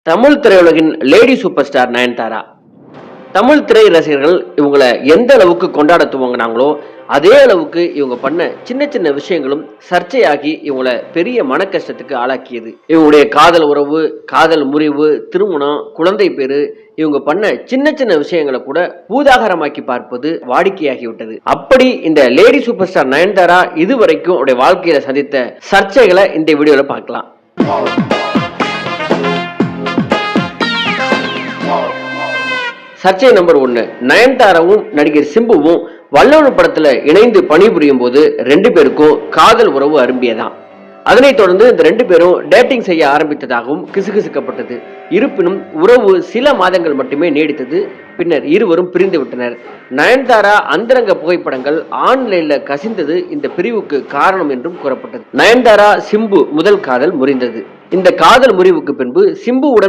தமிழ் திரையுலகின் lady super star Nayanthara. Tamil திரை ரசிகர்கள் இவங்களை எந்த அளவுக்கு கொண்டாட துவங்கினாங்களோ அதே அளவுக்கு இவங்க பண்ண சின்ன சின்ன விஷயங்களும் சர்ச்சையாகி இவங்களை பெரிய மன கஷ்டத்துக்கு ஆளாக்கியது. இவங்களுடைய காதல் உறவு, காதல் முறிவு, திருமணம், குழந்தை பேரு, இவங்க பண்ண சின்ன சின்ன விஷயங்களை கூட பூதாகரமாக்கி பார்ப்பது வாடிக்கையாகிவிட்டது. அப்படி இந்த லேடி சூப்பர் ஸ்டார் நயன்தாரா இதுவரைக்கும் அவருடைய வாழ்க்கையில சந்தித்த சர்ச்சைகளை இந்த வீடியோல பார்க்கலாம். சர்ச்சை நம்பர் 1. நயன்தாராவும் நடிகர் சிம்புவும் வல்லவன் படத்துல இணைந்து பணிபுரியும் போது 2 பேருக்கும் காதல் உறவு அரும்பியதான். அதனைத் தொடர்ந்து இந்த 2 பேரும் டேட்டிங் செய்ய ஆரம்பித்ததாகவும் கிசுகிசுக்கப்பட்டது. இருப்பினும் உறவு சில மாதங்கள் மட்டுமே நீடித்தது. பின்னர் இருவரும் பிரிந்து விட்டனர். நயன்தாரா அந்தரங்க புகைப்படங்கள் ஆன்லைன்ல கசிந்தது இந்த பிரிவுக்கு காரணம் என்றும் கூறப்பட்டது. நயன்தாரா சிம்பு முதல் காதல் முறிந்தது. இந்த காதல் முறிவுக்கு பின்பு சிம்புவுடன்